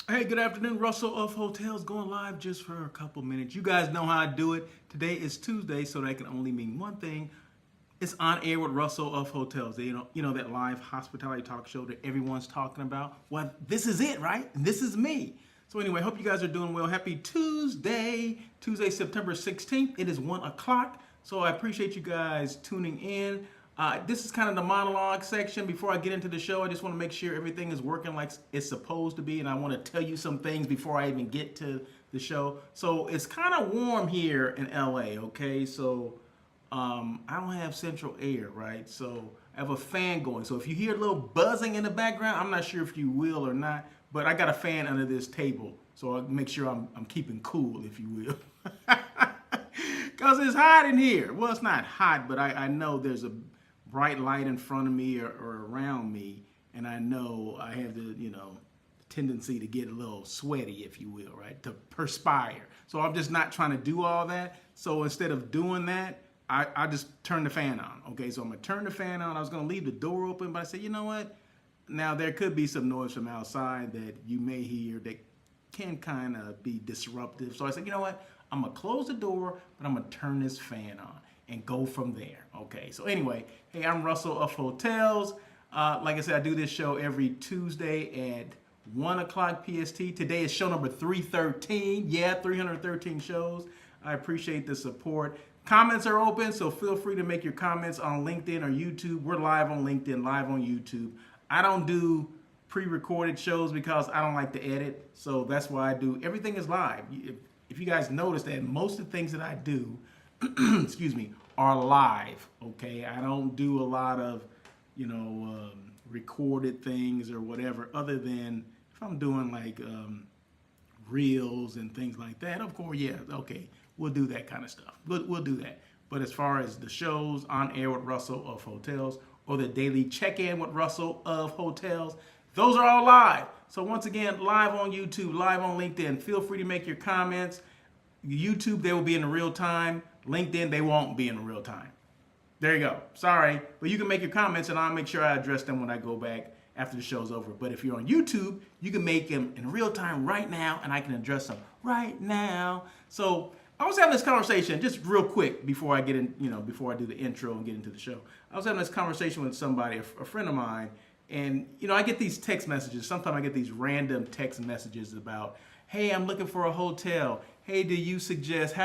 Hey, good afternoon. Russell of Hotels going live just for a couple minutes. You guys know how I do it. Today is Tuesday, so that can only mean one thing. It's on air with Russell of Hotels. You know that live hospitality talk show that everyone's talking about. Well, this is it, right? This is me. So anyway, hope you guys are doing well. Happy Tuesday, September 16th. It is 1 o'clock. So I appreciate you guys tuning in. This is kind of the monologue section. Before I get into the show, I just want to make sure everything is working like it's supposed to be, and I want to tell you some things before I even get to the show. So it's kind of warm here in LA, okay? So I don't have central air, right? So I have a fan going. So if you hear a little buzzing in the background, I'm not sure if you will or not, but I got a fan under this table, so I'll make sure I'm keeping cool, if you will. Because it's hot in here. Well, it's not hot, but I know there's a bright light in front of me or around me, and I know I have the tendency to get a little sweaty, if you will, right? To perspire. So I'm just not trying to do all that. So instead of doing that, I just turn the fan on. Okay, so I'm gonna turn the fan on. I was gonna leave the door open, but I said, you know what? Now there could be some noise from outside that you may hear that can kind of be disruptive. So I said, you know what? I'm gonna close the door, but I'm gonna turn this fan on and go from there. Okay, so anyway, hey, I'm Russell of Hotels. Like I said, I do this show every Tuesday at 1 o'clock PST. Today is show number 313. Yeah, 313 shows. I appreciate the support. Comments are open, so feel free to make your comments on LinkedIn or YouTube. We're live on LinkedIn, live on YouTube. I don't do pre-recorded shows because I don't like to edit, so that's why I do. Everything is live. If you guys notice that most of the things that I do excuse me, are live. Okay, I don't do a lot of, recorded things or whatever, other than if I'm doing like reels and things like that. Of course, yeah, okay, we'll do that kind of stuff. We'll do that. But as far as the shows on air with Russell of Hotels or the daily check-in with Russell of Hotels, those are all live. So once again, live on YouTube, live on LinkedIn. Feel free to make your comments. YouTube, they will be in real time. LinkedIn, they won't be in real time. There you go. Sorry, but you can make your comments and I'll make sure I address them when I go back after the show's over. But if you're on YouTube, you can make them in real time right now and I can address them right now. So I was having this conversation just real quick before I get in, before I do the intro and get into the show. I was having this conversation with somebody, a friend of mine, and I get these text messages. Sometimes I get these random text messages about, hey, I'm looking for a hotel. Hey, how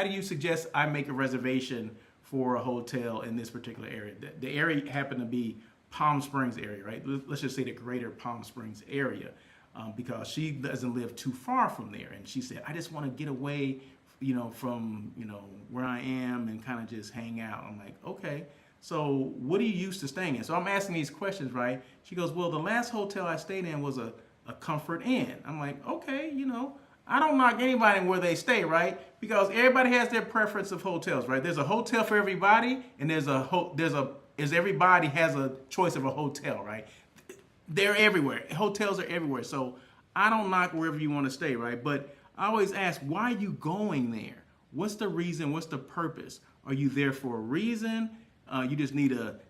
do you suggest I make a reservation for a hotel in this particular area? The area happened to be Palm Springs area, right? Let's just say the greater Palm Springs area, because she doesn't live too far from there. And she said, I just want to get away, from, where I am and kind of just hang out. I'm like, okay. So what are you used to staying in? So I'm asking these questions, right? She goes, well, the last hotel I stayed in was a Comfort Inn. I'm like, okay, I don't knock anybody where they stay, right? Because everybody has their preference of hotels, right? There's a hotel for everybody, and everybody has a choice of a hotel, right? They're everywhere. Hotels are everywhere. So I don't knock wherever you want to stay, right? But I always ask, why are you going there? What's the reason? What's the purpose? Are you there for a reason? You just need the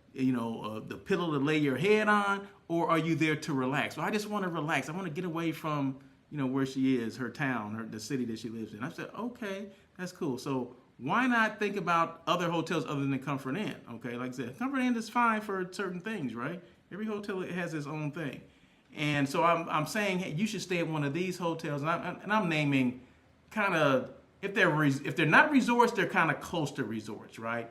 pillow to lay your head on, or are you there to relax? Well, I just want to relax. I want to get away from where she is, her town, the city that she lives in. I said, okay, that's cool. So why not think about other hotels other than the Comfort Inn? Okay, like I said, Comfort Inn is fine for certain things, right? Every hotel has its own thing. And so I'm saying, hey, you should stay at one of these hotels. And I'm naming kind of, if they're not resorts, they're kind of close to resorts, right?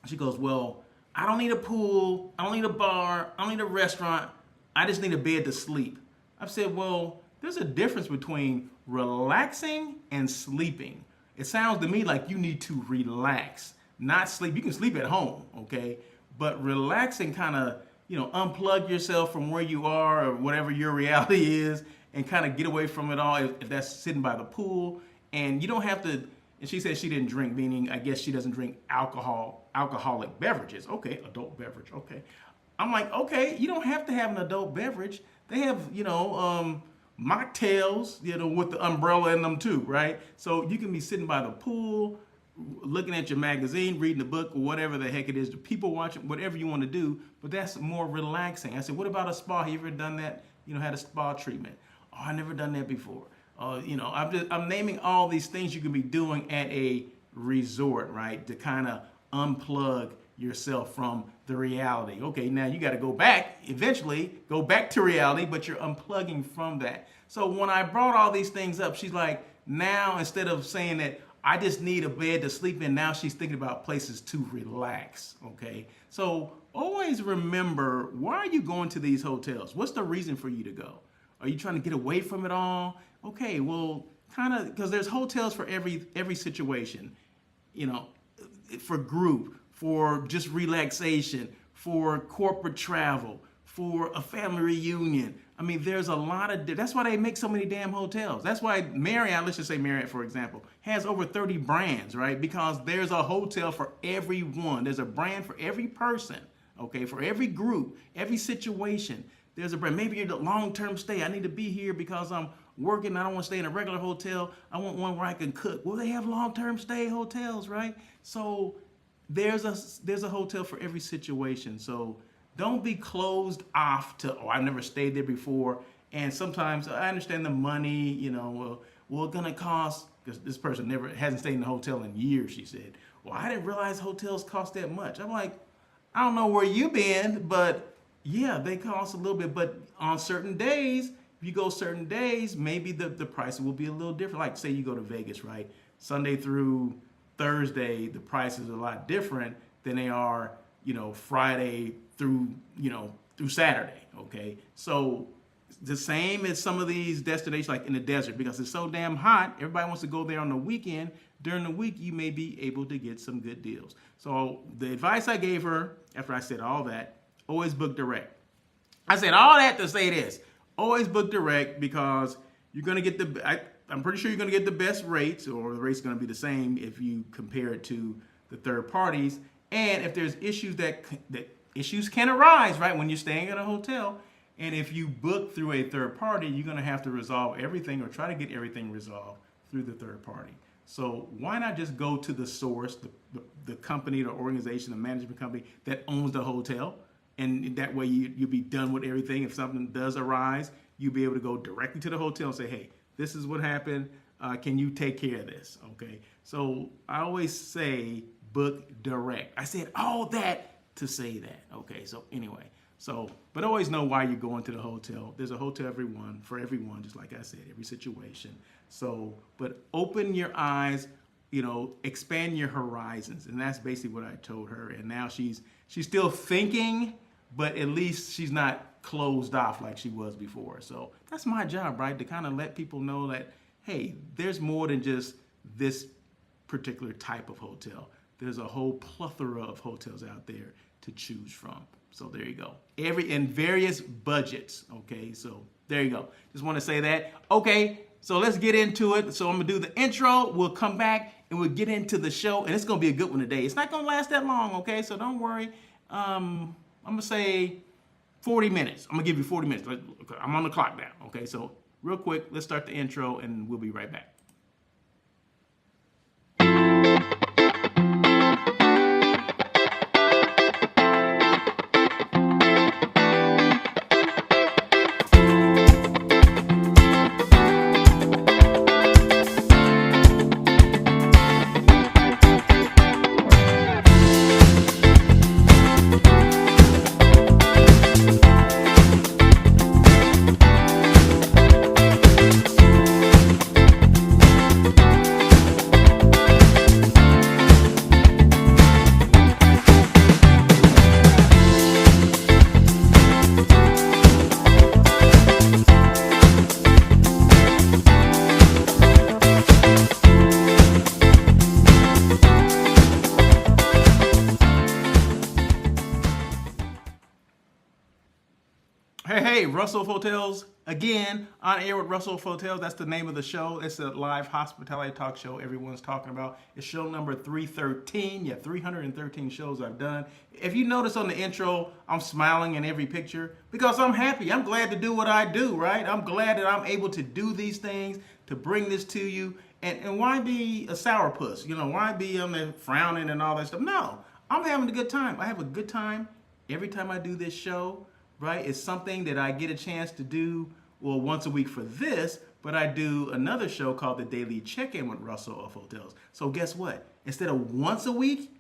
She goes, well, I don't need a pool. I don't need a bar. I don't need a restaurant. I just need a bed to sleep. I've said, well, there's a difference between relaxing and sleeping. It sounds to me like you need to relax, not sleep. You can sleep at home, okay? But relaxing kind of, unplug yourself from where you are or whatever your reality is and kind of get away from it all if that's sitting by the pool. And you don't have to, and she said she didn't drink, meaning I guess she doesn't drink alcoholic beverages. Okay, adult beverage, okay. I'm like, okay, you don't have to have an adult beverage. They have, mocktails, with the umbrella in them too, right? So you can be sitting by the pool, looking at your magazine, reading a book, or whatever the heck it is, the people watching, whatever you want to do, but that's more relaxing. I said, what about a spa? Have you ever done that? Had a spa treatment. Oh, I never done that before. I'm naming all these things you can be doing at a resort, right? To kind of unplug yourself from the reality. Okay, now you got to go back, eventually go back to reality, but you're unplugging from that. So when I brought all these things up, she's like, now instead of saying that I just need a bed to sleep in, now she's thinking about places to relax. Okay, so always remember, why are you going to these hotels? What's the reason for you to go? Are you trying to get away from it all? Okay, well, kind of, because there's hotels for every situation, for group, for just relaxation, for corporate travel, for a family reunion. I mean, there's a lot of, that's why they make so many damn hotels. That's why Marriott, let's just say Marriott, for example, has over 30 brands, right? Because there's a hotel for everyone. There's a brand for every person, okay? For every group, every situation. There's a brand. Maybe you're the long-term stay. I need to be here because I'm working. I don't want to stay in a regular hotel. I want one where I can cook. Well, they have long-term stay hotels, right? So there's a hotel for every situation. So don't be closed off to, oh, I've never stayed there before. And sometimes I understand the money, well, it's gonna cost, because this person hasn't stayed in a hotel in years, she said. Well, I didn't realize hotels cost that much. I'm like, I don't know where you've been, but yeah, they cost a little bit. But on certain days, if you go certain days, maybe the price will be a little different. Like say you go to Vegas, right? Sunday through Thursday, the prices are a lot different than they are, Friday through Saturday, okay? So the same as some of these destinations like in the desert, because it's so damn hot, everybody wants to go there on the weekend. During the week, you may be able to get some good deals. So the advice I gave her after I said all that, always book direct. I said all that to say this, always book direct, because you're gonna get I'm pretty sure you're gonna get the best rates, or the rate's gonna be the same if you compare it to the third parties. And if there's issues that issues can arise, right, when you're staying at a hotel, and if you book through a third party, you're gonna have to resolve everything or try to get everything resolved through the third party. So why not just go to the source, the company, the organization, the management company that owns the hotel, and that way you'll be done with everything. If something does arise, you'll be able to go directly to the hotel and say, hey, this is what happened. Can you take care of this? Okay. So I always say book direct. I said all that to say that. Okay. So anyway, but always know why you're going to the hotel. There's a hotel for everyone, just like I said, every situation. So, but open your eyes, expand your horizons. And that's basically what I told her. And now she's still thinking, but at least she's not closed off like she was before. So that's my job, right? To kind of let people know that, hey, there's more than just this particular type of hotel. There's a whole plethora of hotels out there to choose from. So there you go. In various budgets. Okay, so there you go. Just want to say that. Okay, so let's get into it. So I'm gonna do the intro. We'll come back and we'll get into the show, and it's gonna be a good one today. It's not gonna last that long. Okay, so don't worry. I'm gonna say 40 minutes. I'm gonna give you 40 minutes. I'm on the clock now. Okay, so real quick, let's start the intro, and we'll be right back. Hey, Russell Hotels again, on air with Russell Hotels. That's the name of the show. It's a live hospitality talk show everyone's talking about. It's show number 313. Yeah, 313 shows I've done. If you notice on the intro, I'm smiling in every picture because I'm happy. I'm glad to do what I do, right? I'm glad that I'm able to do these things, to bring this to you. And why be a sourpuss? Why be on the frowning and all that stuff? No, I'm having a good time. I have a good time every time I do this show. Right? It's something that I get a chance to do well, once a week for this, but I do another show called the Daily Check-In with Russell of Hotels. So guess what? Instead of once a week,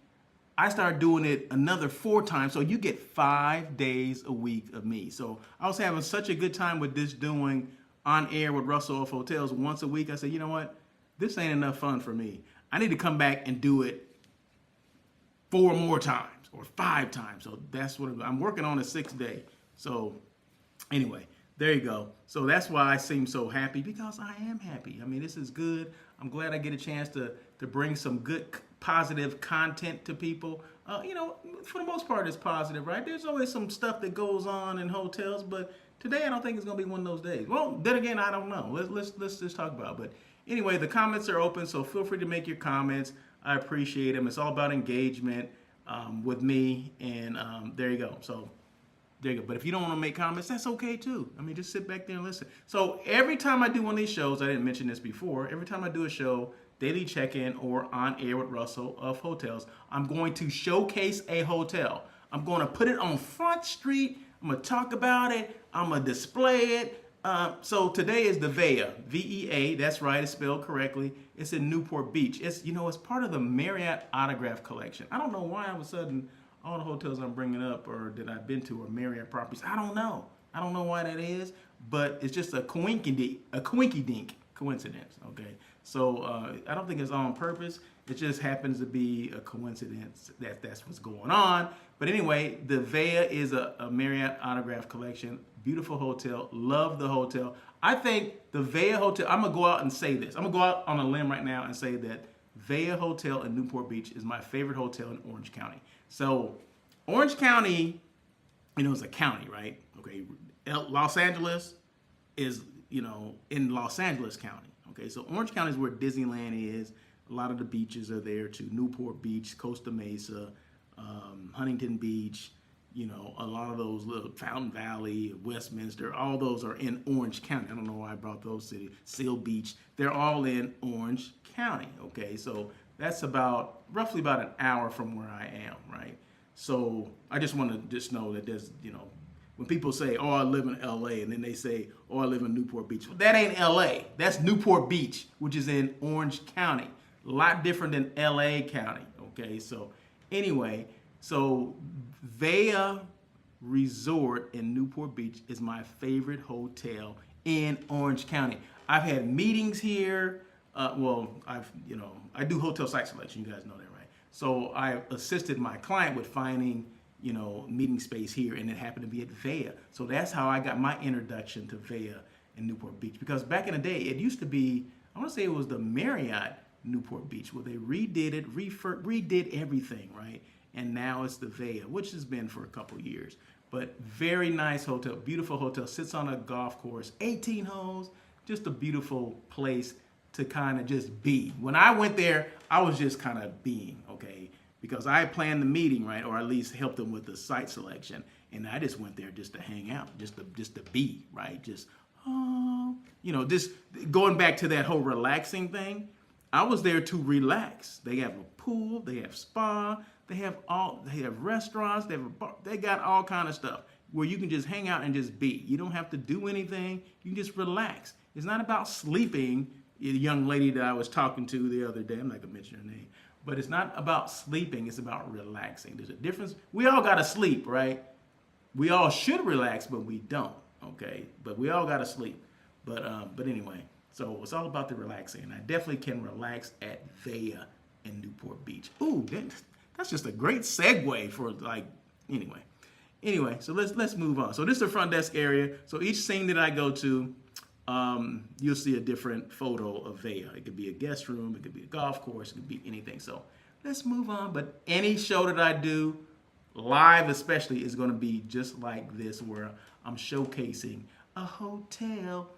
I started doing it another 4 times. So you get 5 days a week of me. So I was having such a good time with this doing on air with Russell of Hotels once a week. I said, you know what? This ain't enough fun for me. I need to come back and do it 4 more times or 5 times. So that's what I'm working on, a 6th day. So anyway, there you go. So that's why I seem so happy, because I am happy. I mean, this is good. I'm glad I get a chance to bring some good, positive content to people. For the most part, it's positive, right? There's always some stuff that goes on in hotels, but today I don't think it's going to be one of those days. Well, then again, I don't know. Let's just talk about it. But anyway, the comments are open, so feel free to make your comments. I appreciate them. It's all about engagement with me, and there you go. So there you go. But if you don't want to make comments, that's okay too. I mean, just sit back there and listen. So every time I do one of these shows, I didn't mention this before, every time I do a show, Daily Check-In or On Air with Russell of Hotels, I'm going to showcase a hotel. I'm going to put it on Front Street. I'm going to talk about it. I'm going to display it. So today is the VEA, V-E-A. That's right. It's spelled correctly. It's in Newport Beach. It's part of the Marriott Autograph Collection. I don't know why all of a sudden all the hotels I'm bringing up or that I've been to are Marriott properties. I don't know. I don't know why that is, but it's just a coinky-dink coincidence, okay? So I don't think it's on purpose. It just happens to be a coincidence that's what's going on. But anyway, the VEA is a Marriott Autograph Collection. Beautiful hotel. Love the hotel. I think the VEA Hotel, I'm going to go out and say this. I'm going to go out on a limb right now and say that VEA Hotel in Newport Beach is my favorite hotel in Orange County. So Orange County, is a county, right? Okay. Los Angeles is, in Los Angeles County. Okay. So Orange County is where Disneyland is. A lot of the beaches are there too. Newport Beach, Costa Mesa, Huntington Beach, a lot of those little Fountain Valley, Westminster, all those are in Orange County. I don't know why I brought those cities. Seal Beach, they're all in Orange County. Okay. So that's roughly about an hour from where I am, right? So I just want to know that there's, when people say, oh, I live in LA, and then they say, oh, I live in Newport Beach. Well, that ain't LA. That's Newport Beach, which is in Orange County. A lot different than LA County, okay? So anyway, VEA Resort in Newport Beach is my favorite hotel in Orange County. I've had meetings here. I do hotel site selection. You guys know that, right? So I assisted my client with finding, meeting space here, and it happened to be at VEA. So that's how I got my introduction to VEA in Newport Beach. Because back in the day, it used to be, I want to say it was the Marriott Newport Beach, where they redid it, redid everything, right? And now it's the VEA, which has been for a couple years. But very nice hotel, beautiful hotel, sits on a golf course, 18 holes, just a beautiful place to kind of just be. When I went there, I was just kind of being, okay? Because I planned the meeting, right? Or at least helped them with the site selection. And I just went there just to hang out, just to be, right? Just going back to that whole relaxing thing. I was there to relax. They have a pool, they have spa, they have restaurants, they have a bar, they got all kind of stuff where you can just hang out and just be. You don't have to do anything. You can just relax. It's not about sleeping. The young lady that I was talking to the other day, I'm not gonna mention her name, but it's not about sleeping, it's about relaxing. There's a difference. We all gotta sleep, right? We all should relax, but we don't, okay? But we all gotta sleep. But anyway, so it's all about the relaxing, and I definitely can relax at VEA in Newport Beach. Ooh, that's just a great segue for anyway. So let's move on. So this is the front desk area. So each scene that I go to, you'll see a different photo of VEA. It could be a guest room, it could be a golf course, it could be anything. So let's move on. But any show that I do, live especially, is going to be just like this, where I'm showcasing a hotel.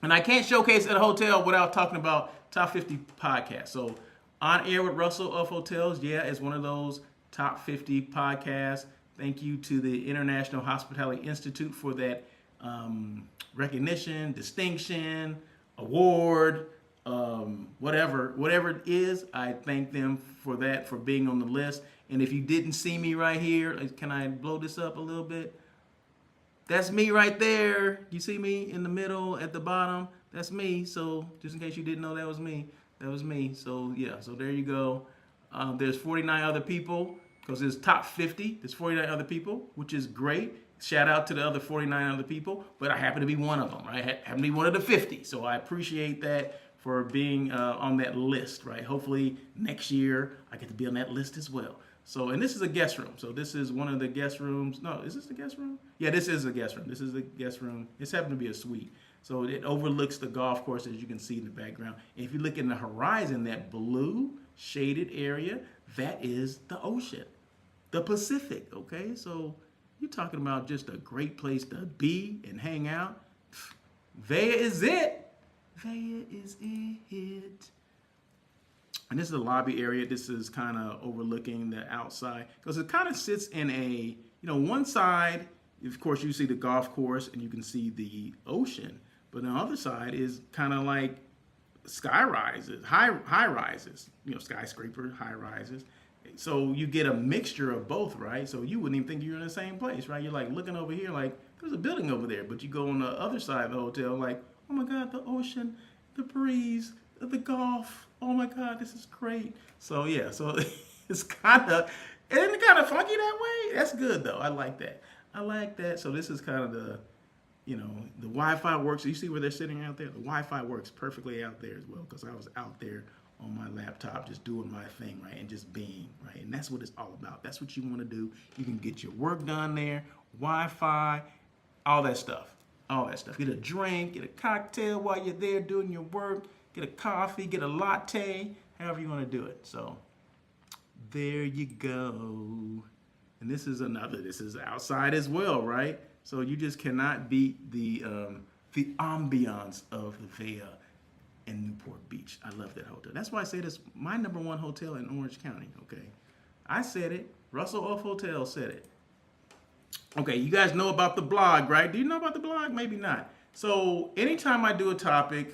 And I can't showcase at a hotel without talking about Top 50 podcasts. So On Air with Russell of Hotels, it's one of those Top 50 podcasts. Thank you to the International Hospitality Institute for that recognition, distinction, award, whatever it is. I thank them for that, for being on the list. And if you didn't see me right here, can I blow this up a little bit? That's me right there. You see me in the middle at the bottom? That's me. So just in case you didn't know that was me, that was me. So yeah, so there you go. There's 49 other people because it's top 50. There's 49 other people, which is great. Shout out to the other 49 other people, but I happen to be one of them, right? I happen to be one of the 50. So I appreciate that for being on that list, right? Hopefully next year I get to be on that list as well. So, and this is a guest room. So this is one of the guest rooms. No, is this the guest room? Yeah, this is a guest room. This is the guest room. It's happened to be a suite. So it overlooks the golf course, as you can see in the background. And if you look in the horizon, that blue shaded area, that is the ocean, the Pacific, okay? So you're talking about just a great place to be and hang out. There is it. There is it. And this is the lobby area. This is kind of overlooking the outside because it kind of sits in a, one side, of course, you see the golf course and you can see the ocean. But on the other side is kind of like sky rises, high rises, skyscraper, high rises. So you get a mixture of both, right? So you wouldn't even think you're in the same place, right? You're like looking over here like there's a building over there. But you go on the other side of the hotel like, oh my God, the ocean, the breeze, the golf. Oh my God, this is great. So yeah, so it's kind of funky that way. That's good though. I like that. So this is kind of the Wi-Fi works. You see where they're sitting out there? The Wi-Fi works perfectly out there as well because I was out there on my laptop just doing my thing, right? And just being, right? And that's what it's all about. That's what you want to do. You can get your work done there, Wi-Fi, all that stuff. Get a drink, get a cocktail while you're there doing your work, get a coffee, get a latte, however you want to do it. So there you go. And this is outside as well, right? So you just cannot beat the ambiance of the Vea in Newport Beach. I love that hotel. That's why I say this my number one hotel in Orange County, okay? I said it. Russell Off Hotel said it. Okay, you guys know about the blog, right? Do you know about the blog? Maybe not. So anytime I do a topic,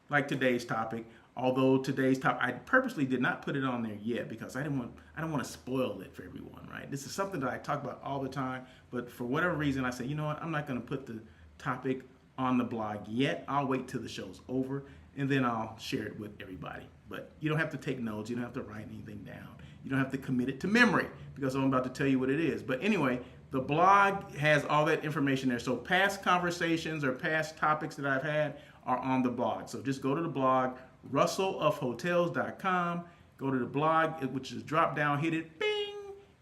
like today's topic, although today's topic, I purposely did not put it on there yet because I don't want to spoil it for everyone, right? This is something that I talk about all the time, but for whatever reason, I said, you know what? I'm not going to put the topic on the blog yet. I'll wait till the show's over, and then I'll share it with everybody. But you don't have to take notes. You don't have to write anything down. You don't have to commit it to memory because I'm about to tell you what it is. But anyway, the blog has all that information there. So past conversations or past topics that I've had are on the blog. So just go to the blog, russellofhotels.com. Go to the blog, which is drop down, hit it, bing,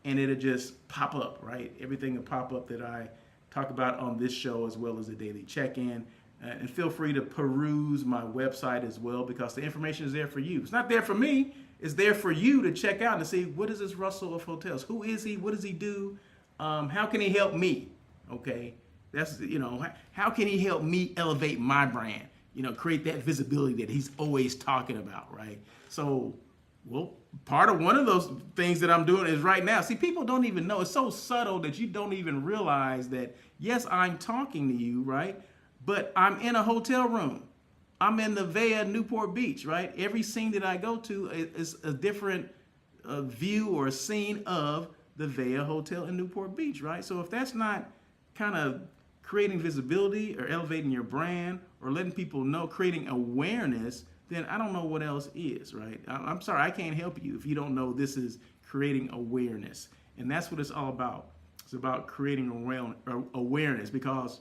and it'll just pop up, right? Everything will pop up that I talk about on this show as well as the daily check-in. And feel free to peruse my website as well because the information is there for you. It's not there for me. It's there for you to check out and see what is this Russell of Hotels? Who is he? What does he do? How can he help me? Okay, that's how can he help me elevate my brand? Create that visibility that he's always talking about, right? So, well, part of one of those things that I'm doing is right now. See, people don't even know. It's so subtle that you don't even realize that. Yes, I'm talking to you, right? But I'm in a hotel room. I'm in the Vea Newport Beach, right? Every scene that I go to is a different view or a scene of the Vea Hotel in Newport Beach, right? So if that's not kind of creating visibility or elevating your brand or letting people know, creating awareness, then I don't know what else is, right? I'm sorry, I can't help you if you don't know this is creating awareness. And that's what it's all about. It's about creating awareness because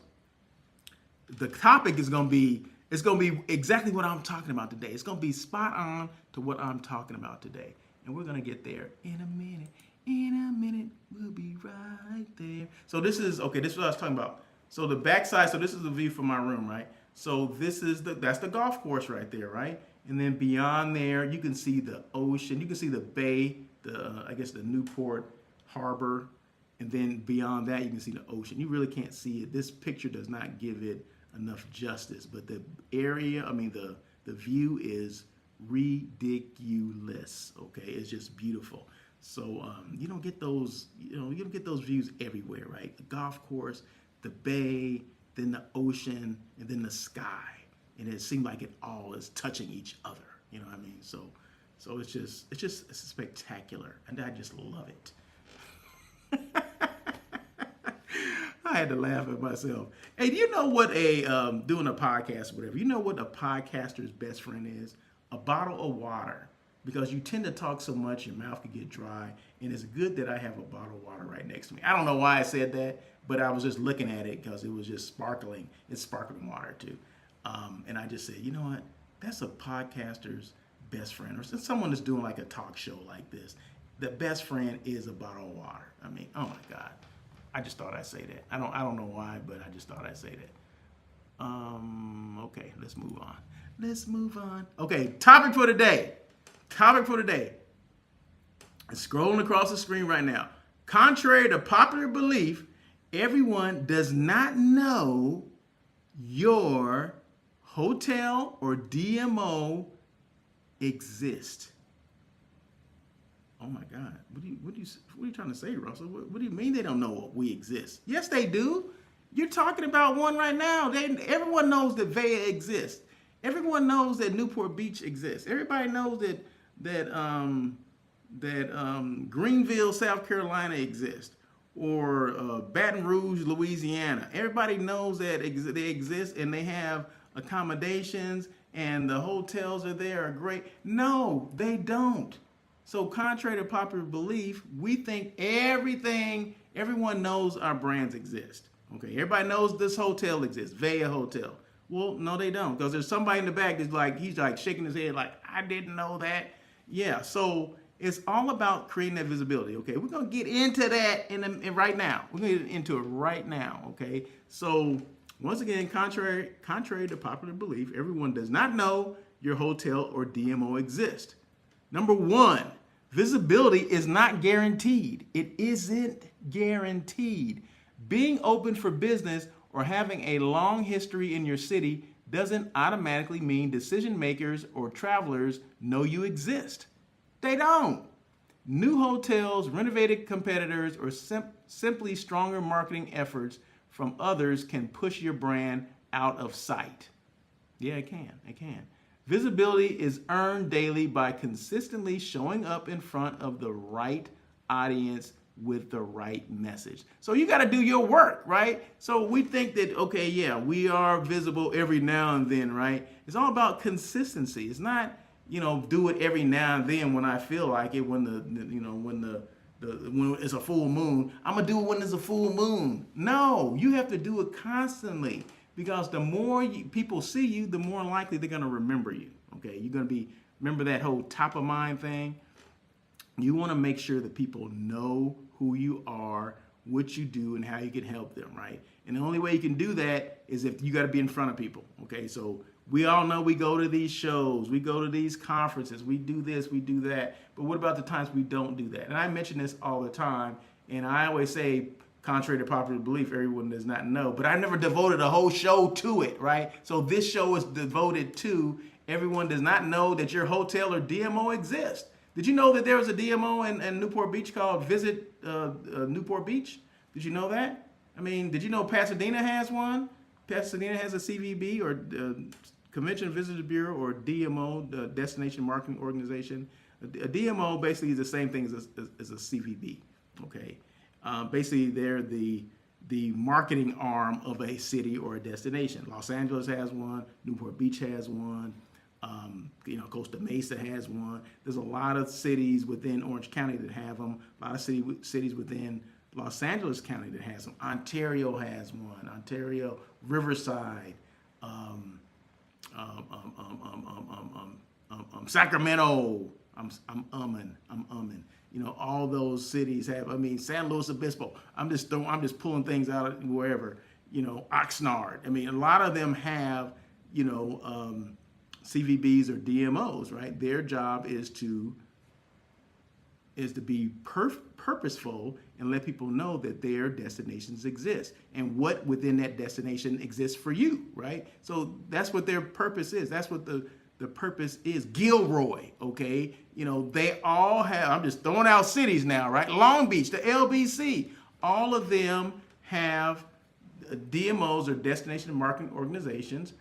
the topic is going to be exactly what I'm talking about today. It's going to be spot on to what I'm talking about today. And we're going to get there in a minute. In a minute, we'll be right there. So this is what I was talking about. So the backside, so this is the view from my room, right? So that's the golf course right there, right? And then beyond there, you can see the ocean. You can see the bay, the Newport Harbor. And then beyond that, you can see the ocean. You really can't see it. This picture does not give it enough justice. But the area, the view is ridiculous, okay? It's just beautiful. So you don't get those, you don't get those views everywhere, right? The golf course, the bay, then the ocean, and then the sky. And it seemed like it all is touching each other. You know what I mean? So it's spectacular, and I just love it. I had to laugh at myself. Hey, do you know what doing a podcast or whatever, you know what a podcaster's best friend is? A bottle of water. Because you tend to talk so much, your mouth can get dry. And it's good that I have a bottle of water right next to me. I don't know why I said that, but I was just looking at it because it was just sparkling. It's sparkling water too. And I just said, you know what? That's a podcaster's best friend. Or someone that's doing like a talk show like this. The best friend is a bottle of water. I mean, oh my God. I just thought I'd say that. I don't know why, but I just thought I'd say that. Okay, let's move on. Let's move on. Okay, topic for today. Topic for today. It's scrolling across the screen right now. Contrary to popular belief, everyone does not know your hotel or DMO exist. Oh my God. What are you trying to say, Russell? What do you mean they don't know what we exist? Yes, they do. You're talking about one right now. Everyone knows that Vea exists. Everyone knows that Newport Beach exists. Everybody knows that Greenville, South Carolina exists, or Baton Rouge, Louisiana. Everybody knows that they exist and they have accommodations and the hotels are there are great. No, they don't. So contrary to popular belief, we think everyone knows our brands exist. Okay, everybody knows this hotel exists, Vea Hotel. Well, no, they don't, because there's somebody in the back that's like, he's like shaking his head like, I didn't know that. Yeah, so it's all about creating that visibility. Okay, we're gonna get into that in right now. We're gonna get into it right now. Okay, so once again, contrary to popular belief, everyone does not know your hotel or DMO exist. Number one, visibility is not guaranteed. It isn't guaranteed. Being open for business or having a long history in your city doesn't automatically mean decision makers or travelers know you exist. They don't. New hotels, renovated competitors, or simply stronger marketing efforts from others can push your brand out of sight. Yeah, it can. It can. Visibility is earned daily by consistently showing up in front of the right audience with the right message. So you got to do your work, right? So we think that, okay, yeah, we are visible every now and then, right? It's all about consistency. It's not, do it every now and then when I feel like it, when when it's a full moon. I'm going to do it when there's a full moon. No, you have to do it constantly, because the more people see you, the more likely they're going to remember you. Okay, you're going to remember that whole top of mind thing. You want to make sure that people know who you are, what you do, and how you can help them, right? And the only way you can do that is if you got to be in front of people. Okay, so we all know we go to these shows, we go to these conferences, we do this, we do that. But what about the times we don't do that? And I mention this all the time, and I always say, contrary to popular belief, everyone does not know. But I never devoted a whole show to it, right? So this show is devoted to everyone does not know that your hotel or DMO exists. Did you know that there was a DMO in Newport Beach called Visit Newport Beach? Did you know that? I mean, did you know Pasadena has one? Pasadena has a CVB, or Convention Visitors Bureau, or DMO, the Destination Marketing Organization. A DMO basically is the same thing as a CVB. Okay, basically they're the marketing arm of a city or a destination. Los Angeles has one. Newport Beach has one. Costa Mesa has one. There's a lot of cities within Orange County that have them. A lot of cities within Los Angeles County that has them. Ontario has one. Ontario, Riverside, Sacramento. I'm umming. All those cities have. I mean, San Luis Obispo. I'm just pulling things out of wherever. Oxnard. I mean, a lot of them have. CVBs or DMOs, right? Their job is to be purposeful and let people know that their destinations exist and what within that destination exists for you, right? So that's what their purpose is. That's what the purpose is. Gilroy, okay? They all have, I'm just throwing out cities now, right? Long Beach, the LBC, all of them have DMOs or destination marketing organizations.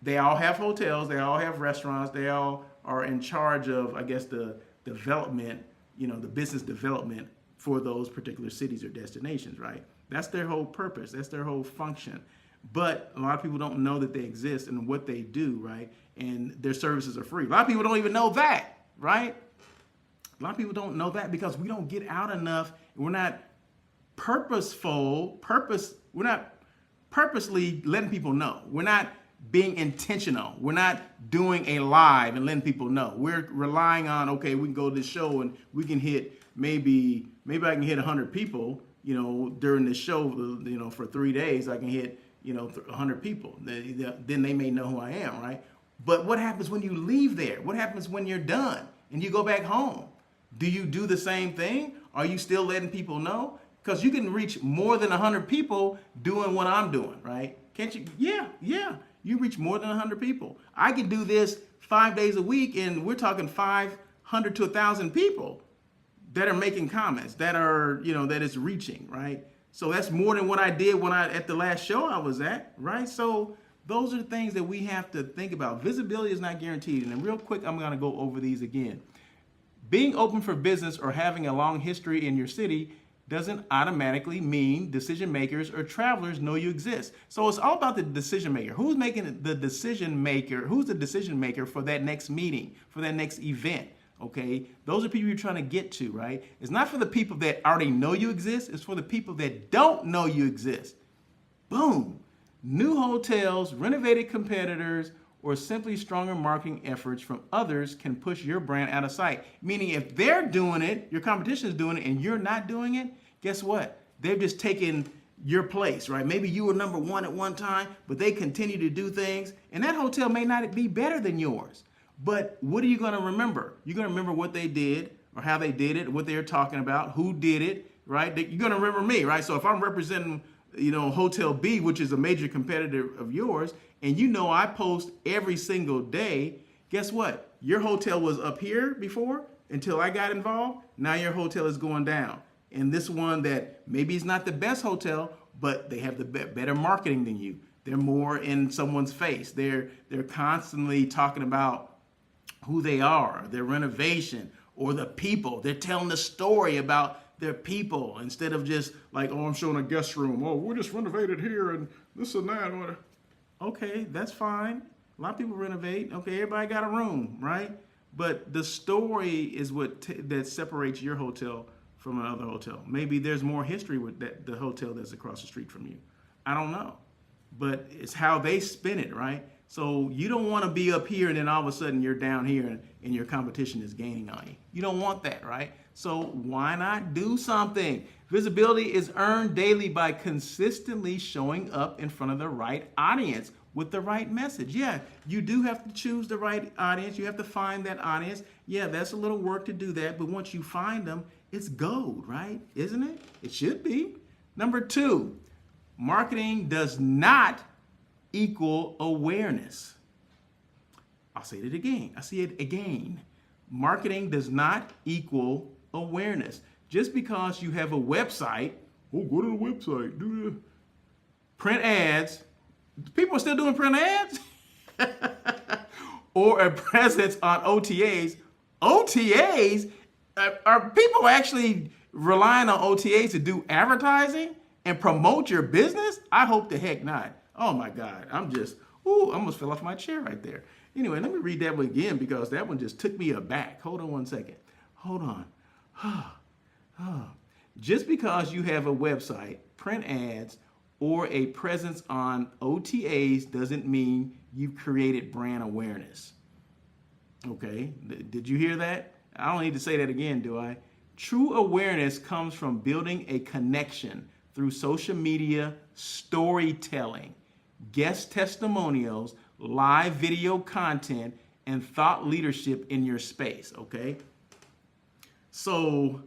They all have hotels, they all have restaurants, they all are in charge of, I guess, the development, the business development for those particular cities or destinations, right? That's their whole purpose. That's their whole function. But a lot of people don't know that they exist and what they do, right? And their services are free. A lot of people don't even know that, right? A lot of people don't know that because we don't get out enough. We're not we're not purposely letting people know. We're not being intentional. We're not doing a live and letting people know. We're relying on, okay, we can go to this show and we can hit maybe I can hit 100 people, during this show, for 3 days. I can hit, 100 people. Then they may know who I am, right? But what happens when you leave there? What happens when you're done and you go back home? Do you do the same thing? Are you still letting people know? Because you can reach more than 100 people doing what I'm doing, right? Can't you? Yeah. You reach more than 100 people. I can do this 5 days a week, and we're talking 500 to 1,000 people that are making comments, that are, that is reaching, right? So that's more than what I did at the last show I was at, right? So those are the things that we have to think about. Visibility is not guaranteed. And then real quick, I'm going to go over these again. Being open for business or having a long history in your city doesn't automatically mean decision makers or travelers know you exist. So it's all about the decision maker. Who's making the decision maker? Who's the decision maker for that next meeting, for that next event? Okay, those are people you're trying to get to, right? It's not for the people that already know you exist. It's for the people that don't know you exist. Boom. New hotels, renovated competitors, or simply stronger marketing efforts from others can push your brand out of sight. Meaning if they're doing it, your competition is doing it, and you're not doing it, guess what? They've just taken your place, right? Maybe you were number one at one time, but they continue to do things, and that hotel may not be better than yours. But what are you going to remember? You're going to remember what they did or how they did it, what they were talking about, who did it, right? You're going to remember me, right? So if I'm representing, Hotel B, which is a major competitor of yours, and I post every single day, guess what? Your hotel was up here before until I got involved. Now your hotel is going down. And this one that maybe is not the best hotel, but they have the better marketing than you. They're more in someone's face. They're constantly talking about who they are, their renovation, or the people. They're telling the story about their people instead of just like, oh, I'm showing a guest room. Oh, we just renovated here and this and that. Okay, that's fine. A lot of people renovate. Okay, everybody got a room, right? But the story is what that separates your hotel from another hotel. Maybe there's more history with the hotel that's across the street from you. I don't know. But it's how they spin it, right? So you don't want to be up here and then all of a sudden you're down here and your competition is gaining on you. You don't want that, right? So why not do something? Visibility is earned daily by consistently showing up in front of the right audience with the right message. Yeah, you do have to choose the right audience. You have to find that audience. Yeah, that's a little work to do that. But once you find them, it's gold, right? Isn't it? It should be. Number 2, marketing does not equal awareness. I'll say it again. I see it again. Marketing does not equal awareness. Just because you have a website, go to the website, do the print ads. People are still doing print ads? Or a presence on OTAs. OTAs? Are people actually relying on OTAs to do advertising and promote your business? I hope the heck not. Oh my God, I almost fell off my chair right there. Anyway, let me read that one again because that one just took me aback. Hold on one second. Hold on. Just because you have a website, print ads, or a presence on OTAs doesn't mean you've created brand awareness. Okay, did you hear that? I don't need to say that again, do I? True awareness comes from building a connection through social media, storytelling, guest testimonials, live video content, and thought leadership in your space, okay? So,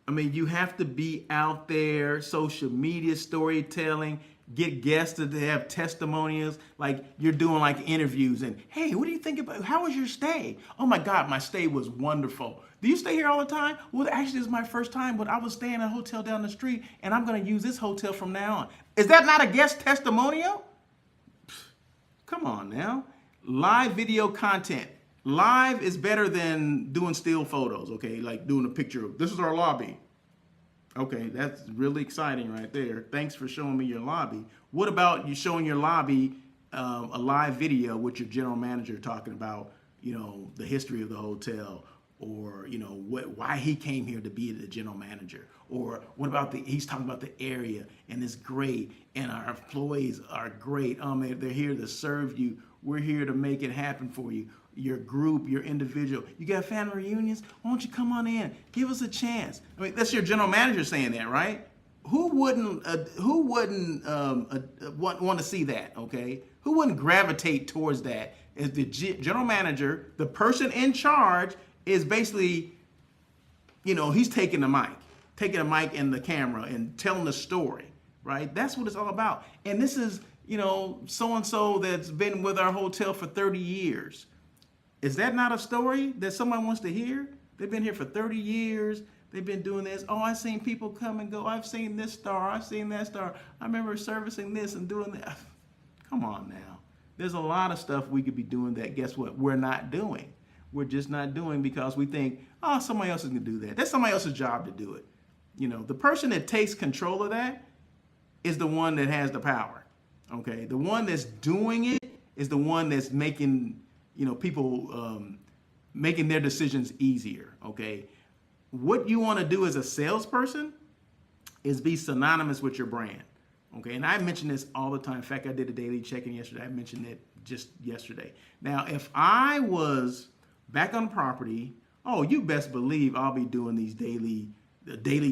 you have to be out there, social media storytelling, get guests to have testimonials, like you're doing like interviews and, hey, what do you think about, how was your stay? Oh my God, my stay was wonderful. Do you stay here all the time? Well, actually, this is my first time, but I was staying in a hotel down the street and I'm going to use this hotel from now on. Is that not a guest testimonial? Come on now. Live video content. Live is better than doing still photos, okay? Like doing a picture of, this is our lobby. Okay, that's really exciting right there. Thanks for showing me your lobby. What about you showing your lobby a live video with your general manager talking about, the history of the hotel, or why he came here to be the general manager, or what about he's talking about the area and it's great and our employees are great. Man, they're here to serve you. We're here to make it happen for you. Your group, your individual. You got family reunions? Why don't you come on in? Give us a chance. I mean, that's your general manager saying that, right? Who wouldn't want to see that? Okay, who wouldn't gravitate towards that? As the general manager, the person in charge is basically, he's taking the mic and the camera and telling the story, right? That's what it's all about. And this is, so and so that's been with our hotel for 30 years. Is that not a story that someone wants to hear? They've been here for 30 years. They've been doing this. Oh, I've seen people come and go. I've seen this star. I've seen that star. I remember servicing this and doing that. Come on now. There's a lot of stuff we could be doing that, guess what, we're not doing. We're just not doing because we think, oh, somebody else is going to do that. That's somebody else's job to do it. The person that takes control of that is the one that has the power. Okay? The one that's doing it is the one that's making people making their decisions easier, okay? What you want to do as a salesperson is be synonymous with your brand, okay? And I mention this all the time. In fact, I did a daily check-in yesterday. I mentioned it just yesterday. Now, if I was back on property, you best believe I'll be doing these daily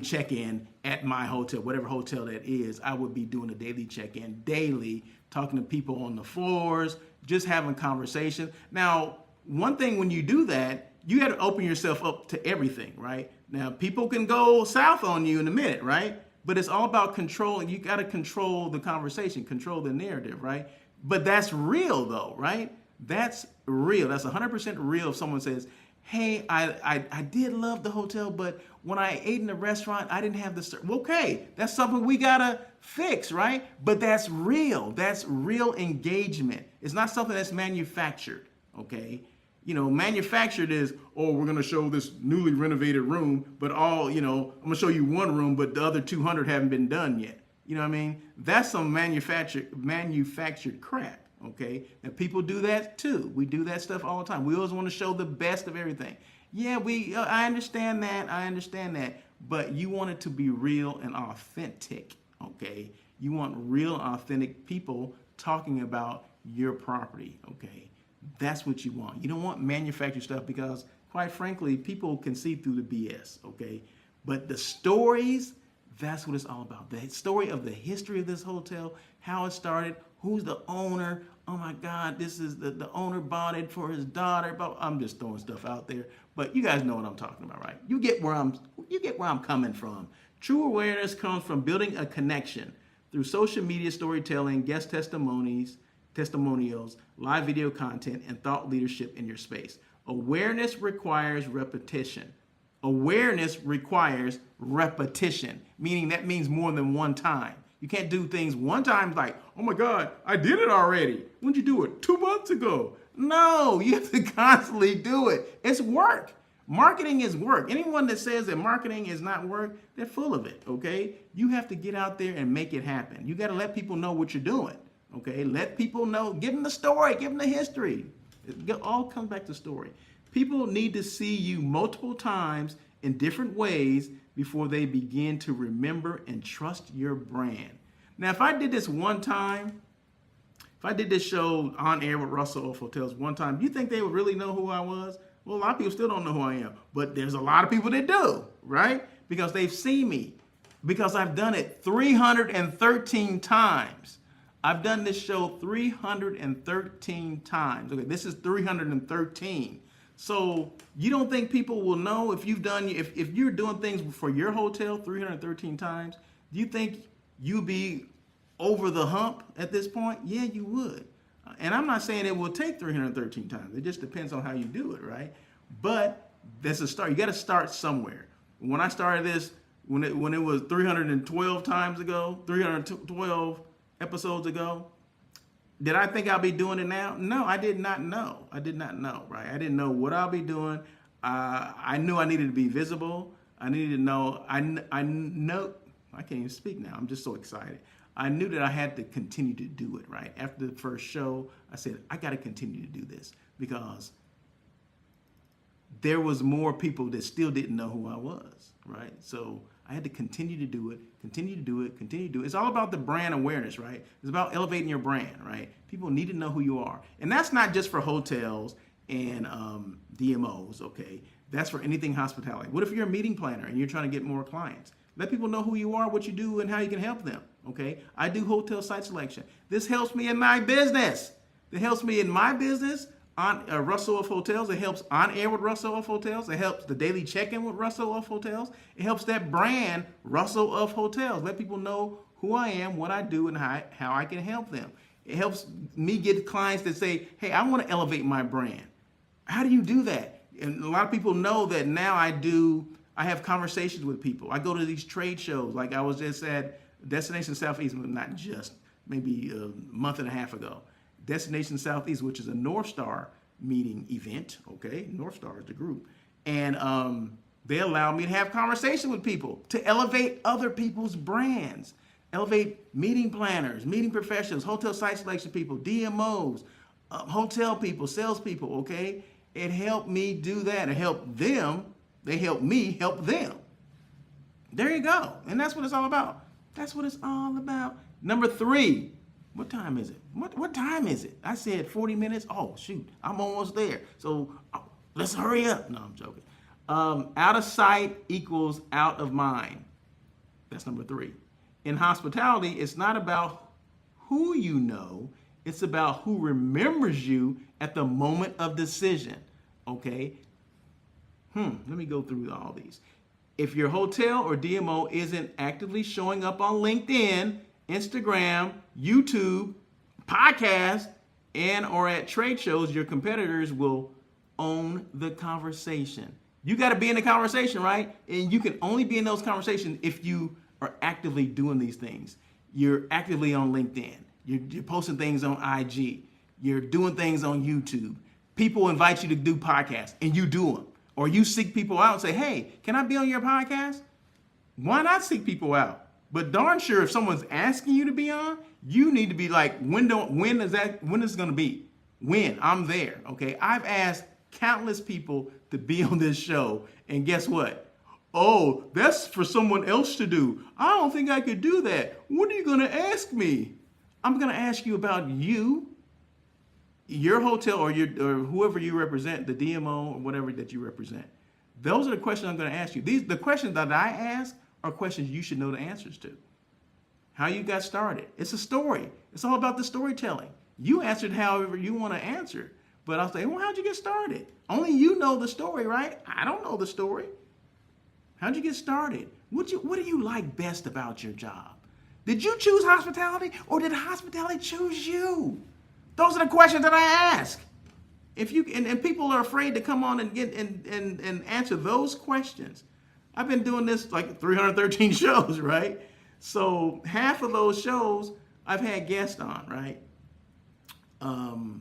check-in at my hotel, whatever hotel that is. I would be doing a daily check-in daily, talking to people on the floors, just having conversation. Now, one thing when you do that, you got to open yourself up to everything, right? Now, people can go south on you in a minute, right? But it's all about controlling. You got to control the conversation, control the narrative, right? But that's real though, right? That's real. That's 100% real if someone says, hey, I did love the hotel, but when I ate in the restaurant, I didn't have the okay, that's something we gotta fix, right? But that's real. That's real engagement. It's not something that's manufactured, okay? Manufactured is, we're gonna show this newly renovated room, but I'm gonna show you one room, but the other 200 haven't been done yet. You know what I mean? That's some manufactured crap. Okay, and people do that too. We do that stuff all the time. We always want to show the best of everything. Yeah, I understand that. But you want it to be real and authentic. Okay, you want real, authentic people talking about your property. Okay, that's what you want. You don't want manufactured stuff because, quite frankly, people can see through the BS. Okay, but the stories, that's what it's all about. The story of the history of this hotel, how it started. Who's the owner? Oh my God, this is the owner bought it for his daughter. But I'm just throwing stuff out there. But you guys know what I'm talking about, right? You get where I'm coming from. True awareness comes from building a connection through social media storytelling, guest testimonials, live video content, and thought leadership in your space. Awareness requires repetition. Awareness requires repetition, meaning that means more than one time. You can't do things one time like, oh my God, I did it already. When'd you do it? 2 months ago. No, you have to constantly do it. It's work. Marketing is work. Anyone that says that marketing is not work, they're full of it, okay? You have to get out there and make it happen. You got to let people know what you're doing, okay? Let people know. Give them the story. Give them the history. It all comes back to story. People need to see you multiple times in different ways before they begin to remember and trust your brand. Now, if I did this one time, if I did this show on air with Russell of Hotels one time, do you think they would really know who I was? Well, a lot of people still don't know who I am, but there's a lot of people that do, right? Because they've seen me, because I've done it 313 times. I've done this show 313 times. Okay, this is 313. So you don't think people will know if you're doing things for your hotel 313 times? Do you think you'd be over the hump at this point? Yeah, you would. And I'm not saying it will take 313 times. It just depends on how you do it, right? But that's a start. You got to start somewhere. When I started this, when it was 312 times ago, 312 episodes ago, did I think I'll be doing it now? No, I did not know. I did not know, right? I didn't know what I'll be doing. I knew I needed to be visible. I needed to know. I know. I can't even speak now. I'm just so excited. I knew that I had to continue to do it, right? After the first show, I said, I got to continue to do this because there was more people that still didn't know who I was, right? So I had to continue to do it, continue to do it, continue to do it. It's all about the brand awareness, right? It's about elevating your brand, right? People need to know who you are. And that's not just for hotels and DMOs, okay? That's for anything hospitality. What if you're a meeting planner and you're trying to get more clients? Let people know who you are, what you do, and how you can help them, okay? I do hotel site selection. This helps me in my business. It helps me in my business on Russell of Hotels. It helps on air with Russell of Hotels. It helps the daily check-in with Russell of Hotels. It helps that brand, Russell of Hotels. Let people know who I am, what I do, and how I can help them. It helps me get clients that say, hey, I want to elevate my brand. How do you do that? And a lot of people know that now I have conversations with people. I go to these trade shows. Like I was just at Destination Southeast, not just, maybe a month and a half ago. Destination Southeast, which is a North Star meeting event, okay? North Star is the group. And they allow me to have conversations with people to elevate other people's brands, elevate meeting planners, meeting professionals, hotel site selection people, DMOs, hotel people, salespeople, okay? It helped me do that. It helped them. They helped me help them. There you go. And that's what it's all about. That's what it's all about. Number 3. What time is it? What time is it? I said 40 minutes. Oh, shoot. I'm almost there. So let's hurry up. No, I'm joking. Out of sight equals out of mind. That's number 3. In hospitality, it's not about who you know. It's about who remembers you at the moment of decision. Okay? Let me go through all these. If your hotel or DMO isn't actively showing up on LinkedIn, Instagram, YouTube, podcasts, and or at trade shows, your competitors will own the conversation. You got to be in the conversation, right? And you can only be in those conversations if you are actively doing these things. You're actively on LinkedIn. You're posting things on IG. You're doing things on YouTube. People invite you to do podcasts, and you do them. Or you seek people out and say, hey, can I be on your podcast? Why not seek people out? But darn sure, if someone's asking you to be on, you need to be like, when is it going to be? When? I'm there, okay? I've asked countless people to be on this show, and guess what? Oh, that's for someone else to do. I don't think I could do that. What are you going to ask me? I'm going to ask you about you, your hotel, or whoever you represent, the DMO or whatever that you represent. Those are the questions I'm going to ask you. The questions that I ask are questions you should know the answers to. How you got started. It's a story. It's all about the storytelling. You answered however you want to answer. But I'll say, well, how'd you get started? Only you know the story, right? I don't know the story. How'd you get started? What do you like best about your job? Did you choose hospitality, or did hospitality choose you? Those are the questions that I ask. If you and people are afraid to come on and get and answer those questions. I've been doing this like 313 shows, right? So half of those shows I've had guests on, right?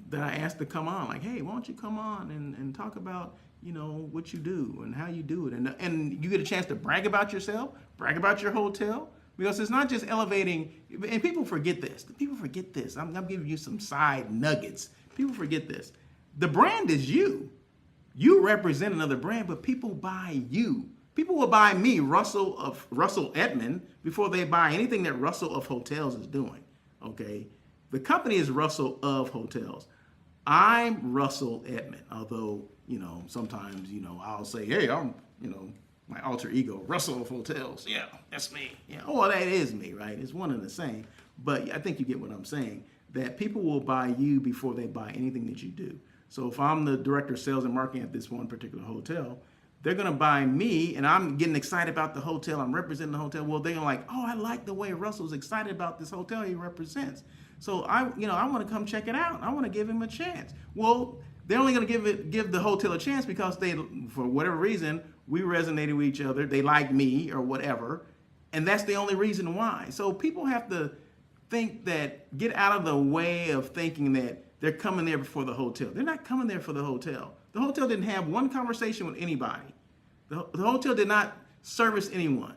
That I asked to come on, like, hey, why don't you come on and talk about, what you do and how you do it, and you get a chance to brag about yourself, brag about your hotel. Because it's not just elevating, and people forget this. I'm giving you some side nuggets. People forget this. The brand is you. You represent another brand, but people buy you. People will buy me, Russell Edmond, before they buy anything that Russell of Hotels is doing. Okay? The company is Russell of Hotels. I'm Russell Edmond, although, sometimes, I'll say, hey, I'm, my alter ego, Russell of Hotels. Yeah, that's me. Yeah. Oh, that is me, right? It's one and the same. But I think you get what I'm saying, that people will buy you before they buy anything that you do. So if I'm the director of sales and marketing at this one particular hotel, they're going to buy me, and I'm getting excited about the hotel. I'm representing the hotel. Well, they're like, oh, I like the way Russell's excited about this hotel he represents. So I want to come check it out. I want to give him a chance. Well, they're only going to give the hotel a chance because they, for whatever reason, we resonated with each other. They like me or whatever. And that's the only reason why. So people have to get out of the way of thinking that they're coming there for the hotel. They're not coming there for the hotel. The hotel didn't have one conversation with anybody. The hotel did not service anyone.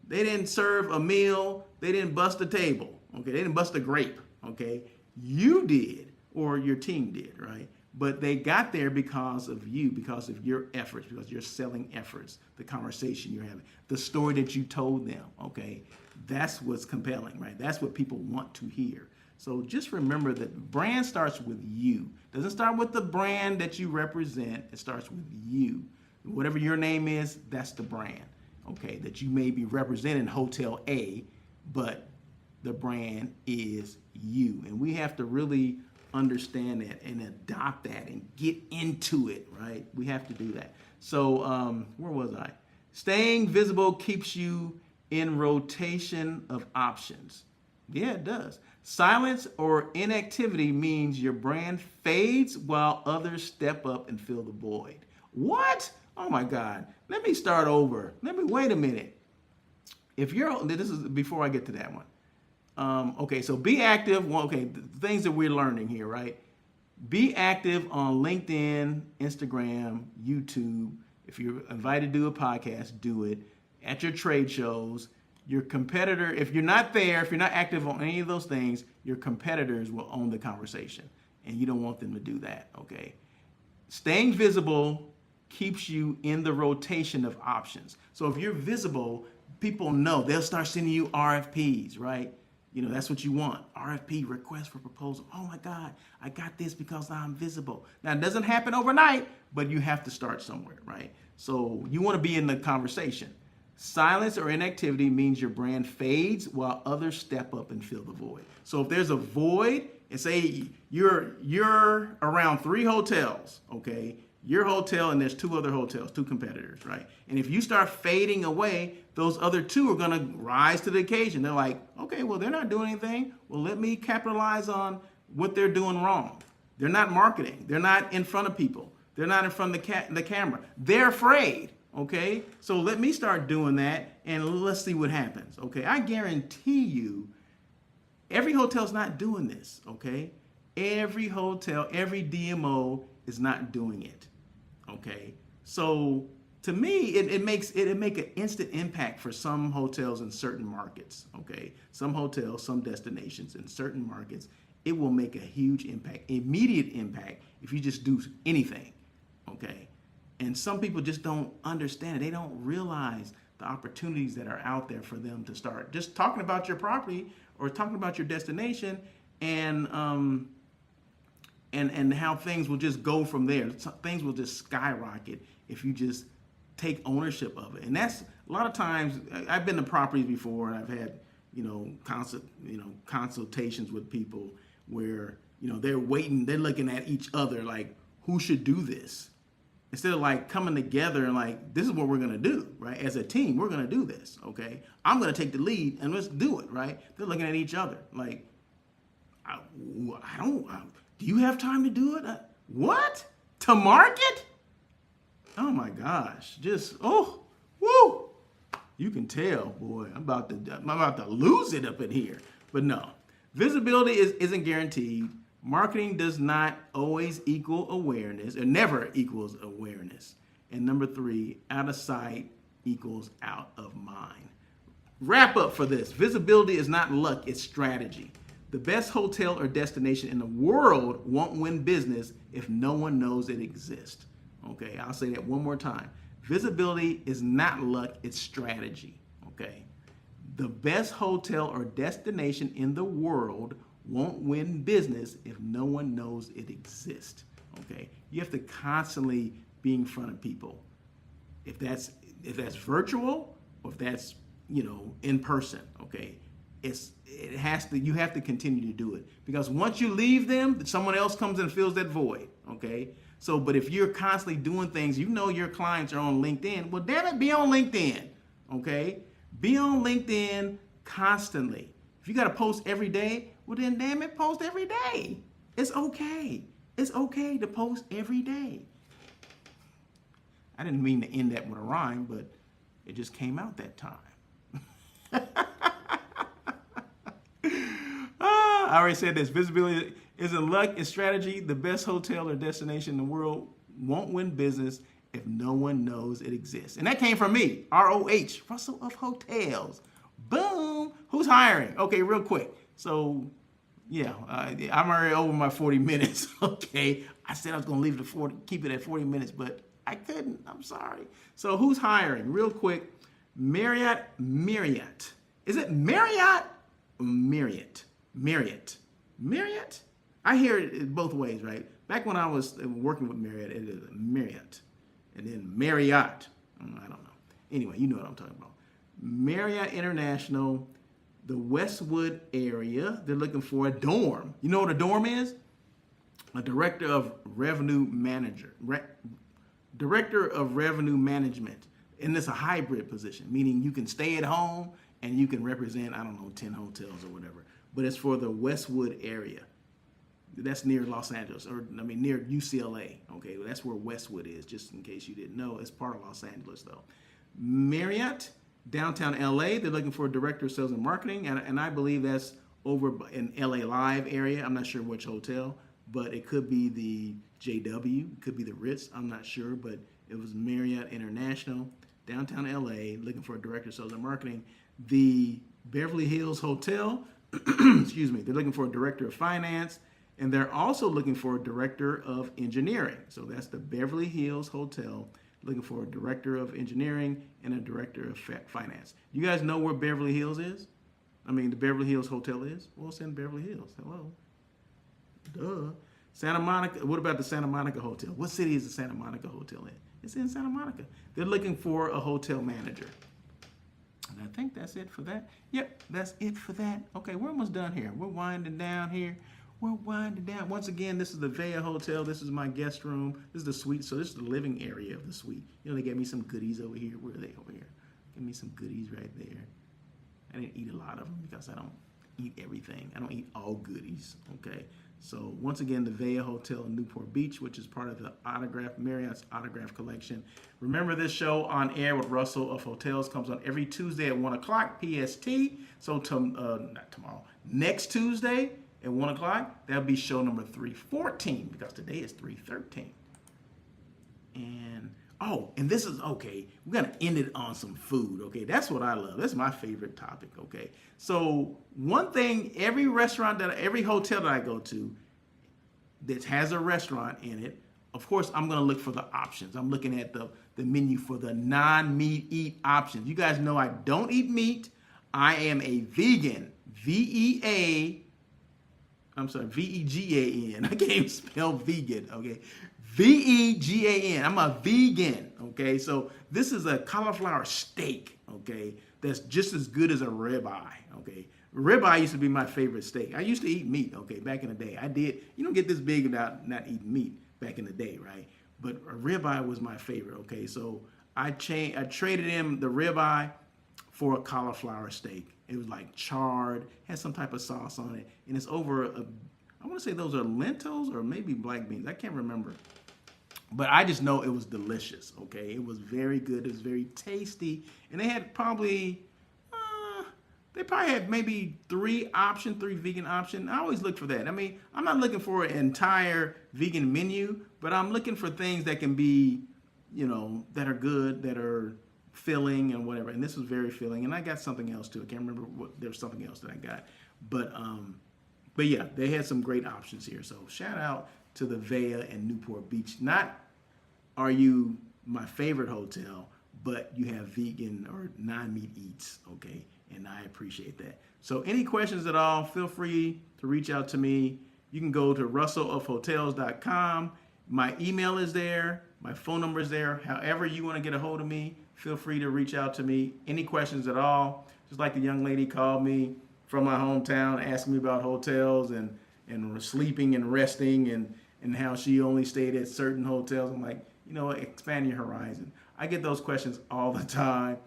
They didn't serve a meal. They didn't bust a table. Okay, they didn't bust a grape. Okay, you did, or your team did, right? But they got there because of you, because of your efforts, because your selling efforts, the conversation you're having, the story that you told them. Okay, that's what's compelling, right? That's what people want to hear. So just remember that brand starts with you. It doesn't start with the brand that you represent. It starts with you. Whatever your name is, that's the brand. Okay, that you may be representing Hotel A, but the brand is you. And we have to really understand that and adopt that and get into it, right? We have to do that. So where was I? Staying visible keeps you in rotation of options. Yeah, it does. Silence or inactivity means your brand fades while others step up and fill the void. What? Oh my God. Let me start over. Wait a minute. This is before I get to that one. Okay, so be active. Well, okay, the things that we're learning here, right? Be active on LinkedIn, Instagram, YouTube. If you're invited to do a podcast, do it. At your trade shows, your competitor, if you're not there, if you're not active on any of those things, your competitors will own the conversation. And you don't want them to do that, okay? Staying visible keeps you in the rotation of options. So if you're visible, people know. They'll start sending you RFPs, right? You know, that's what you want. RFP, request for proposal. Oh my God, I got this because I'm visible. Now, it doesn't happen overnight, but you have to start somewhere, right? So you want to be in the conversation. Silence or inactivity means your brand fades while others step up and fill the void. So if there's a void, and say you're around 3 hotels, okay? Your hotel and there's 2 other hotels, 2 competitors, right? And if you start fading away, those other 2 are gonna rise to the occasion. They're like, okay, well, they're not doing anything. Well, let me capitalize on what they're doing wrong. They're not marketing. They're not in front of people. They're not in front of the camera. They're afraid, okay? So let me start doing that and let's see what happens, okay? I guarantee you, every hotel's not doing this, okay? Every hotel, every DMO is not doing it. Okay, so to me, it make an instant impact for some hotels in certain markets. Okay, some hotels, some destinations in certain markets, it will make a huge impact, immediate impact if you just do anything. Okay, and some people just don't understand it. They don't realize the opportunities that are out there for them to start just talking about your property or talking about your destination and how things will just go from there. Things will just skyrocket if you just take ownership of it. And that's a lot of times. I've been to properties before, and I've had consultations with people where they're waiting, they're looking at each other like, who should do this, instead of like coming together and like, this is what we're gonna do, right? As a team, we're gonna do this. Okay, I'm gonna take the lead and let's do it, right? They're looking at each other like, I don't. Do you have time to do it? What? To market? Oh my gosh. Woo. You can tell, boy, I'm about to lose it up in here. But no, visibility isn't guaranteed. Marketing does not always equal awareness. It never equals awareness. And number 3, out of sight equals out of mind. Wrap up for this. Visibility is not luck, it's strategy. The best hotel or destination in the world won't win business if no one knows it exists. Okay, I'll say that one more time. Visibility is not luck, it's strategy. Okay, the best hotel or destination in the world won't win business if no one knows it exists. Okay, you have to constantly be in front of people. If that's virtual or if that's in person. Okay. You have to continue to do it, because once you leave them, someone else comes and fills that void. Okay, so but if you're constantly doing things, your clients are on LinkedIn, well, damn it, be on LinkedIn. Okay, be on LinkedIn constantly. If you got to post every day, well, then damn it, post every day. It's okay to post every day. I didn't mean to end that with a rhyme, but it just came out that time. I already said this. Visibility isn't luck, it's strategy. The best hotel or destination in the world won't win business if no one knows it exists. And that came from me, ROH, Russell of Hotels. Boom. Who's hiring? Okay, real quick. So, yeah, I'm already over my 40 minutes. Okay, I said I was going to leave it at 40, keep it at 40 minutes, but I couldn't. I'm sorry. So, who's hiring? Real quick, Marriott. Is it Marriott or Marriott? Marriott? I hear it both ways, right? Back when I was working with Marriott, it is Marriott. And then Marriott. I don't know. Anyway, you know what I'm talking about. Marriott International, the Westwood area. They're looking for a dorm. You know what a dorm is? A director of revenue manager. Director of revenue management. And it's a hybrid position, meaning you can stay at home and you can represent, 10 hotels or whatever. But it's for the Westwood area. That's near Los Angeles, near UCLA. Okay, that's where Westwood is, just in case you didn't know. It's part of Los Angeles, though. Marriott, downtown LA, they're looking for a director of sales and marketing, and I believe that's over in LA Live area. I'm not sure which hotel, but it could be the JW, it could be the Ritz. I'm not sure, but it was Marriott International, downtown LA, looking for a director of sales and marketing. The Beverly Hills Hotel, excuse me, they're looking for a director of finance. And they're also looking for a director of engineering. So that's the Beverly Hills Hotel, looking for a director of engineering and a director of finance. You guys know where Beverly Hills is? The Beverly Hills Hotel is? Well, it's in Beverly Hills. Hello. Duh. Santa Monica. What about the Santa Monica Hotel? What city is the Santa Monica Hotel in? It's in Santa Monica. They're looking for a hotel manager. And I think that's it for that. Yep, that's it for that. Okay, we're almost done here. We're winding down here. We're winding down. Once again, this is the Vea Hotel. This is my guest room. This is the suite. So this is the living area of the suite. They gave me some goodies over here. Where are they over here? Give me some goodies right there. I didn't eat a lot of them because I don't eat everything. I don't eat all goodies, okay? So once again, the Vea Hotel in Newport Beach, which is part of the Marriott's Autograph Collection. Remember, this show On Air with Russell of Hotels comes on every Tuesday at 1 o'clock PST. So not tomorrow, next Tuesday at 1 o'clock, that'll be show number 314 because today is 313. And this is, okay, we're going to end it on some food, okay? That's what I love. That's my favorite topic, okay? So one thing, every hotel that I go to that has a restaurant in it, of course, I'm going to look for the options. I'm looking at the menu for the non-meat eat options. You guys know I don't eat meat. I am a vegan, V-E-G-A-N. I can't even spell vegan, okay? V-E-G-A-N. I'm a vegan, okay? So this is a cauliflower steak, okay? That's just as good as a ribeye, okay? Ribeye used to be my favorite steak. I used to eat meat, okay, back in the day. I did. You don't get this big without not eating meat back in the day, right? But a ribeye was my favorite, okay? So I traded in the ribeye for a cauliflower steak. It was like charred, had some type of sauce on it, and it's over I want to say those are lentils or maybe black beans. I can't remember. But I just know it was delicious, okay? It was very good. It was very tasty. And they had probably maybe three vegan options. I always look for that. I'm not looking for an entire vegan menu, but I'm looking for things that can be, that are good, that are filling and whatever. And this was very filling. And I got something else too. I can't remember there was something else that I got. But yeah, they had some great options here. So shout out to the Vea in Newport Beach. Not are you my favorite hotel, but you have vegan or non-meat eats, okay? And I appreciate that. So any questions at all, feel free to reach out to me. You can go to russellofhotels.com. My email is there. My phone number is there. However you want to get a hold of me, feel free to reach out to me. Any questions at all, just like the young lady called me from my hometown, asking me about hotels and sleeping and resting and how she only stayed at certain hotels. I'm like, expand your horizon. I get those questions all the time,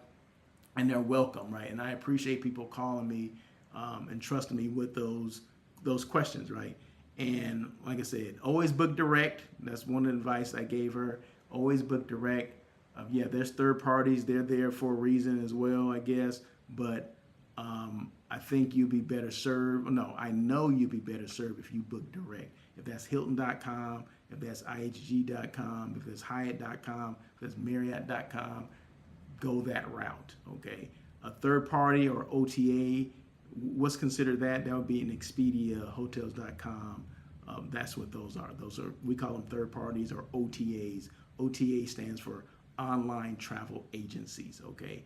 and they're welcome, right? And I appreciate people calling me and trusting me with those questions, right? And like I said, always book direct. That's one advice I gave her. Always book direct. Yeah, there's third parties. They're there for a reason as well, I guess. But I think you'll be better served. No, I know you'll be better served if you book direct. if that's Hilton.com, if that's IHG.com, if it's Hyatt.com, if that's Marriott.com, go that route, okay? A third party or OTA, what's considered that? That would be an Expedia, Hotels.com. That's what those are. We call them third parties or OTAs. OTA stands for online travel agencies, okay?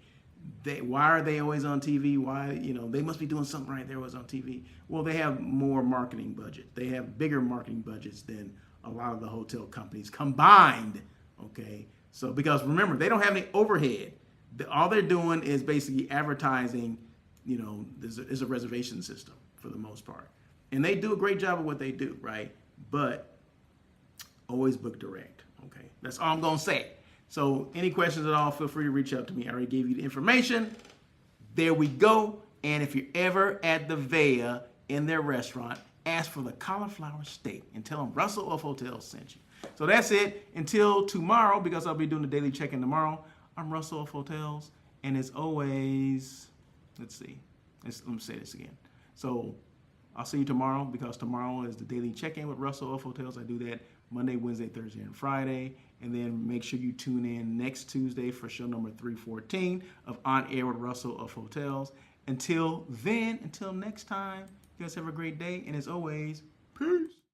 Why are they always on TV? Why, they must be doing something right. They're always on TV. Well, they have more marketing budget. They have bigger marketing budgets than a lot of the hotel companies combined, okay? So, because remember, they don't have any overhead. All they're doing is basically advertising, there's a reservation system for the most part. And they do a great job of what they do, right? But always book direct, okay? That's all I'm going to say. So any questions at all, feel free to reach out to me. I already gave you the information. There we go. And if you're ever at the Vea in their restaurant, ask for the cauliflower steak and tell them Russell of Hotels sent you. So that's it. Until tomorrow, because I'll be doing the daily check-in tomorrow, I'm Russell of Hotels. And as always, let me say this again. So I'll see you tomorrow, because tomorrow is the daily check-in with Russell of Hotels. I do that Monday, Wednesday, Thursday, and Friday. And then make sure you tune in next Tuesday for show number 314 of On Air with Russell of Hotels. Until then, until next time, you guys have a great day. And as always, peace.